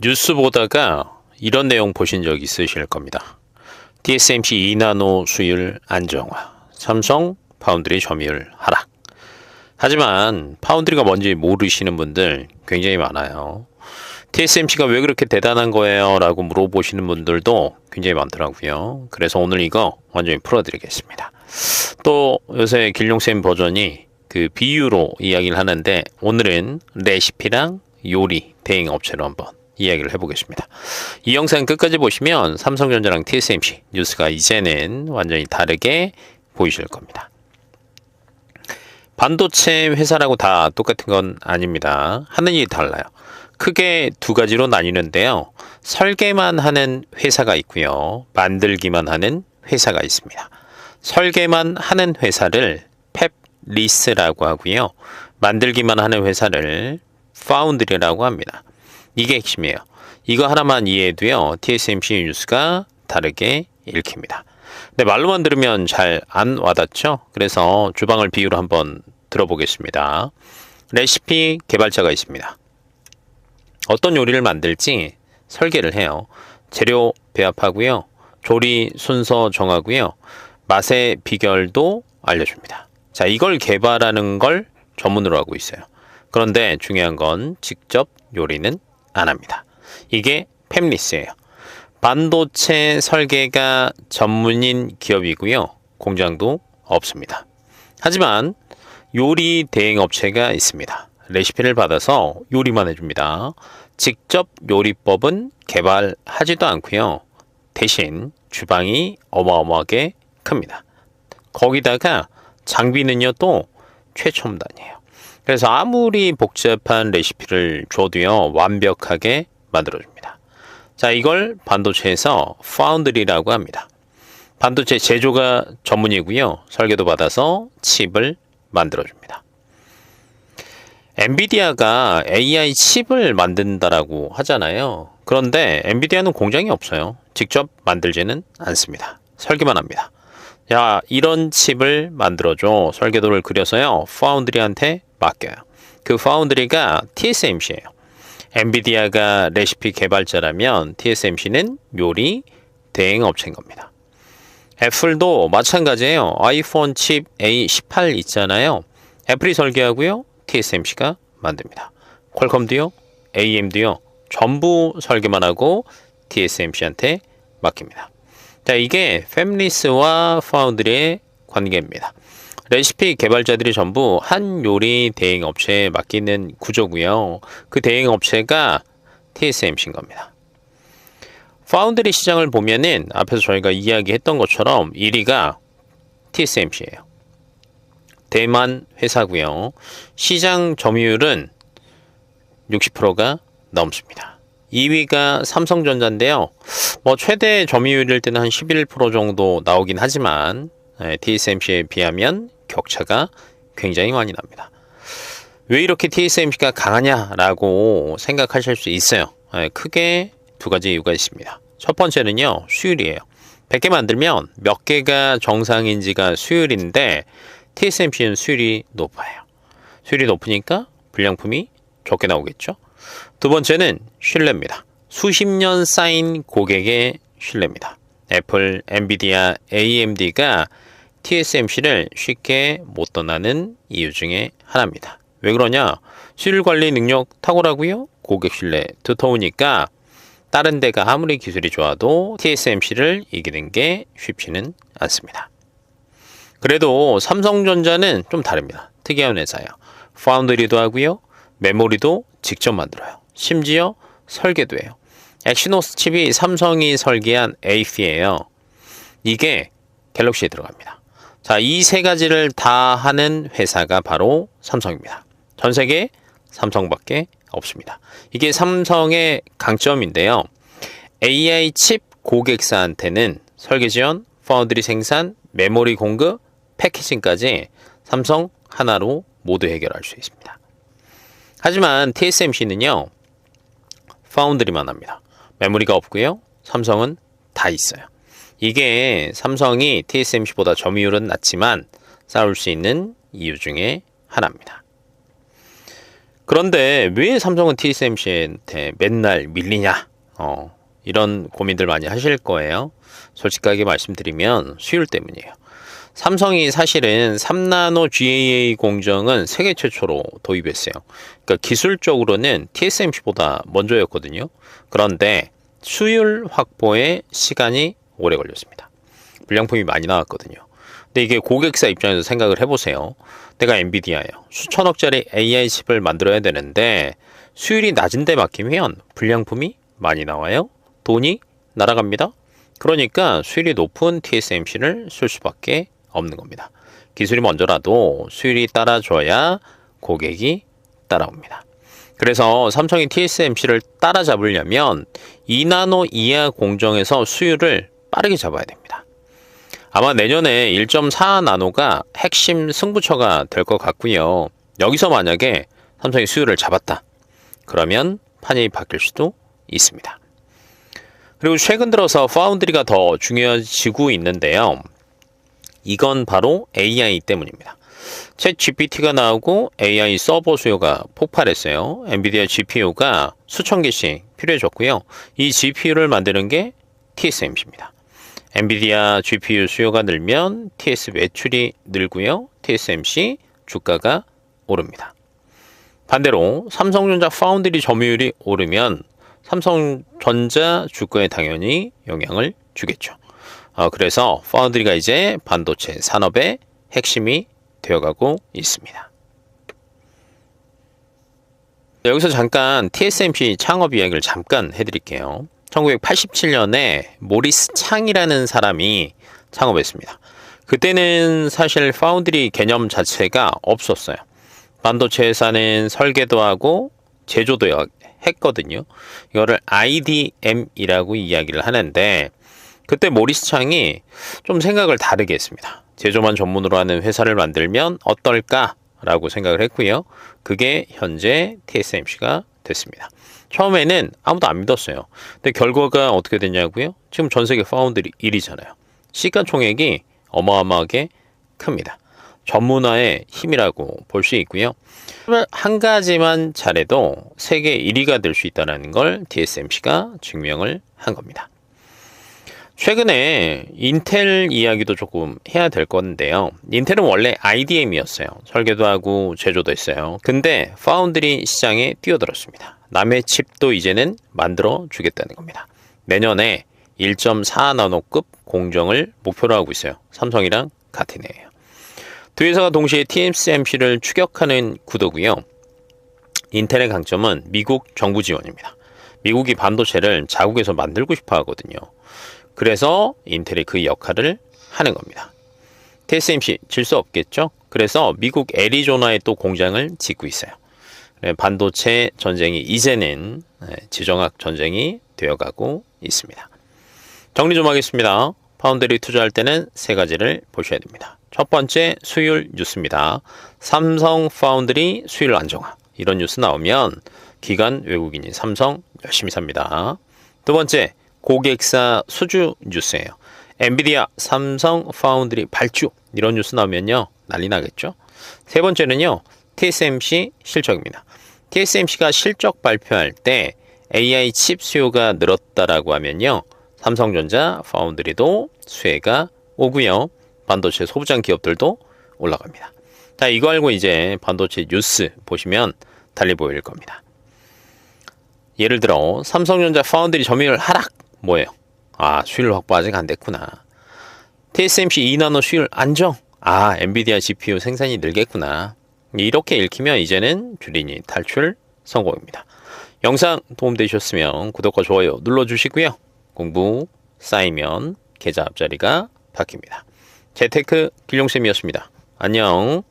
뉴스 보다가 이런 내용 보신 적 있으실 겁니다. TSMC 2나노 수율 안정화, 삼성 파운드리 점유율 하락. 하지만 파운드리가 뭔지 모르시는 분들 굉장히 많아요. TSMC가 왜 그렇게 대단한 거예요? 라고 물어보시는 분들도 굉장히 많더라고요. 그래서 오늘 이거 완전히 풀어드리겠습니다. 또 요새 길룡쌤 버전이 그 비유로 이야기를 하는데 오늘은 레시피랑 요리 대행 업체로 한번 이야기를 해보겠습니다. 이 영상 끝까지 보시면 삼성전자랑 TSMC 뉴스가 이제는 완전히 다르게 보이실 겁니다. 반도체 회사라고 다 똑같은 건 아닙니다. 하는 일이 달라요. 크게 두 가지로 나뉘는데요. 설계만 하는 회사가 있고요. 만들기만 하는 회사가 있습니다. 설계만 하는 회사를 팹리스라고 하고요. 만들기만 하는 회사를 파운드리라고 합니다. 이게 핵심이에요. 이거 하나만 이해해도요. TSMC 뉴스가 다르게 읽힙니다. 근데 말로만 들으면 잘 안 와닿죠? 그래서 주방을 비유로 한번 들어보겠습니다. 레시피 개발자가 있습니다. 어떤 요리를 만들지 설계를 해요. 재료 배합하고요. 조리 순서 정하고요. 맛의 비결도 알려줍니다. 자, 이걸 개발하는 걸 전문으로 하고 있어요. 그런데 중요한 건 직접 요리는 안 합니다. 이게 팹리스예요. 반도체 설계가 전문인 기업이고요. 공장도 없습니다. 하지만 요리 대행 업체가 있습니다. 레시피를 받아서 요리만 해줍니다. 직접 요리법은 개발하지도 않고요. 대신 주방이 어마어마하게 큽니다. 거기다가 장비는요 또 최첨단이에요. 그래서 아무리 복잡한 레시피를 줘도요 완벽하게 만들어줍니다. 자, 이걸 반도체에서 파운드리라고 합니다. 반도체 제조가 전문이고요. 설계도 받아서 칩을 만들어줍니다. 엔비디아가 AI 칩을 만든다라고 하잖아요. 그런데 엔비디아는 공장이 없어요. 직접 만들지는 않습니다. 설계만 합니다. 야, 이런 칩을 만들어줘. 설계도를 그려서요. 파운드리한테 맡겨요. 그 파운드리가 TSMC예요. 엔비디아가 레시피 개발자라면 TSMC는 요리 대행 업체인 겁니다. 애플도 마찬가지예요. 아이폰 칩 A18 있잖아요. 애플이 설계하고요. TSMC가 만듭니다. 퀄컴도요. AMD요. 전부 설계만 하고 TSMC한테 맡깁니다. 자, 이게 팹리스와 파운드리의 관계입니다. 레시피 개발자들이 전부 한 요리 대행 업체에 맡기는 구조고요. 그 대행 업체가 TSMC인 겁니다. 파운드리 시장을 보면은 앞에서 저희가 이야기했던 것처럼 1위가 TSMC예요. 대만 회사고요. 시장 점유율은 60%가 넘습니다. 2위가 삼성전자인데요. 최대 점유율일 때는 한 11% 정도 나오긴 하지만 TSMC에 비하면 격차가 굉장히 많이 납니다. 왜 이렇게 TSMC가 강하냐라고 생각하실 수 있어요. 크게 두 가지 이유가 있습니다. 첫 번째는요, 수율이에요. 100개 만들면 몇 개가 정상인지가 수율인데 TSMC는 수율이 높아요. 수율이 높으니까 불량품이 적게 나오겠죠. 두 번째는 신뢰입니다. 수십 년 쌓인 고객의 신뢰입니다. 애플, 엔비디아, AMD가 TSMC를 쉽게 못 떠나는 이유 중에 하나입니다. 왜 그러냐? 수율 관리 능력 탁월하고요. 고객 신뢰 두터우니까 다른 데가 아무리 기술이 좋아도 TSMC를 이기는 게 쉽지는 않습니다. 그래도 삼성전자는 좀 다릅니다. 특이한 회사예요. 파운드리도 하고요. 메모리도 직접 만들어요. 심지어 설계도 해요. 엑시노스 칩이 삼성이 설계한 A5예요. 이게 갤럭시에 들어갑니다. 자, 이 세 가지를 다 하는 회사가 바로 삼성입니다. 전 세계 삼성밖에 없습니다. 이게 삼성의 강점인데요. AI 칩 고객사한테는 설계 지원, 파운드리 생산, 메모리 공급, 패키징까지 삼성 하나로 모두 해결할 수 있습니다. 하지만 TSMC는요. 파운드리만 합니다. 메모리가 없고요. 삼성은 다 있어요. 이게 삼성이 TSMC보다 점유율은 낮지만 싸울 수 있는 이유 중에 하나입니다. 그런데 왜 삼성은 TSMC한테 맨날 밀리냐? 이런 고민들 많이 하실 거예요. 솔직하게 말씀드리면 수율 때문이에요. 삼성이 사실은 3나노 GAA 공정은 세계 최초로 도입했어요. 그러니까 기술적으로는 TSMC보다 먼저였거든요. 그런데 수율 확보에 시간이 오래 걸렸습니다. 불량품이 많이 나왔거든요. 근데 이게 고객사 입장에서 생각을 해보세요. 내가 엔비디아예요. 수천억짜리 AI 칩을 만들어야 되는데 수율이 낮은 데 맡기면 불량품이 많이 나와요. 돈이 날아갑니다. 그러니까 수율이 높은 TSMC를 쓸 수밖에 없는 겁니다. 기술이 먼저라도 수율이 따라줘야 고객이 따라옵니다. 그래서 삼성이 TSMC를 따라잡으려면 2나노 이하 공정에서 수율을 빠르게 잡아야 됩니다. 아마 내년에 1.4나노가 핵심 승부처가 될 것 같고요. 여기서 만약에 삼성이 수율을 잡았다. 그러면 판이 바뀔 수도 있습니다. 그리고 최근 들어서 파운드리가 더 중요해지고 있는데요. 이건 바로 AI 때문입니다. 챗 GPT가 나오고 AI 서버 수요가 폭발했어요. 엔비디아 GPU가 수천 개씩 필요해졌고요. 이 GPU를 만드는 게 TSMC입니다. 엔비디아 GPU 수요가 늘면 TS 매출이 늘고요. TSMC 주가가 오릅니다. 반대로 삼성전자 파운드리 점유율이 오르면 삼성전자 주가에 당연히 영향을 주겠죠. 그래서 파운드리가 이제 반도체 산업의 핵심이 되어가고 있습니다. 여기서 잠깐 TSMC 창업 이야기를 잠깐 해드릴게요. 1987년에 모리스 창이라는 사람이 창업했습니다. 그때는 사실 파운드리 개념 자체가 없었어요. 반도체 회사는 설계도 하고 제조도 했거든요. 이거를 IDM이라고 이야기를 하는데 그때 모리스 창이 좀 생각을 다르게 했습니다. 제조만 전문으로 하는 회사를 만들면 어떨까라고 생각을 했고요. 그게 현재 TSMC가 됐습니다. 처음에는 아무도 안 믿었어요. 근데 결과가 어떻게 됐냐고요? 지금 전 세계 파운드리 1위잖아요. 시가총액이 어마어마하게 큽니다. 전문화의 힘이라고 볼 수 있고요. 한 가지만 잘해도 세계 1위가 될 수 있다는 걸 TSMC가 증명을 한 겁니다. 최근에 인텔 이야기도 조금 해야 될 건데요. 인텔은 원래 IDM이었어요. 설계도 하고 제조도 했어요. 근데 파운드리 시장에 뛰어들었습니다. 남의 칩도 이제는 만들어 주겠다는 겁니다. 내년에 1.4나노급 공정을 목표로 하고 있어요. 삼성이랑 같은 해예요. 두 회사가 동시에 TSMC를 추격하는 구도고요. 인텔의 강점은 미국 정부 지원입니다. 미국이 반도체를 자국에서 만들고 싶어 하거든요. 그래서 인텔이 그 역할을 하는 겁니다. TSMC 질 수 없겠죠? 그래서 미국 애리조나에 또 공장을 짓고 있어요. 반도체 전쟁이 이제는 지정학 전쟁이 되어가고 있습니다. 정리 좀 하겠습니다. 파운드리 투자할 때는 세 가지를 보셔야 됩니다. 첫 번째 수율 뉴스입니다. 삼성 파운드리 수율 안정화. 이런 뉴스 나오면 기관 외국인이 삼성 열심히 삽니다. 두 번째 고객사 수주 뉴스예요. 엔비디아 삼성 파운드리 발주. 이런 뉴스 나오면요 난리 나겠죠. 세 번째는요 TSMC 실적입니다. TSMC가 실적 발표할 때 AI 칩 수요가 늘었다라고 하면요 삼성전자 파운드리도 수혜가 오고요. 반도체 소부장 기업들도 올라갑니다. 자, 이거 알고 이제 반도체 뉴스 보시면 달리 보일 겁니다. 예를 들어 삼성전자 파운드리 점유율 하락 뭐예요? 수율 확보 아직 안 됐구나. TSMC 2나노 수율 안정. 엔비디아 GPU 생산이 늘겠구나. 이렇게 읽히면 이제는 주린이 탈출 성공입니다. 영상 도움되셨으면 구독과 좋아요 눌러주시고요. 공부 쌓이면 계좌 앞자리가 바뀝니다. 재테크 길용쌤이었습니다. 안녕.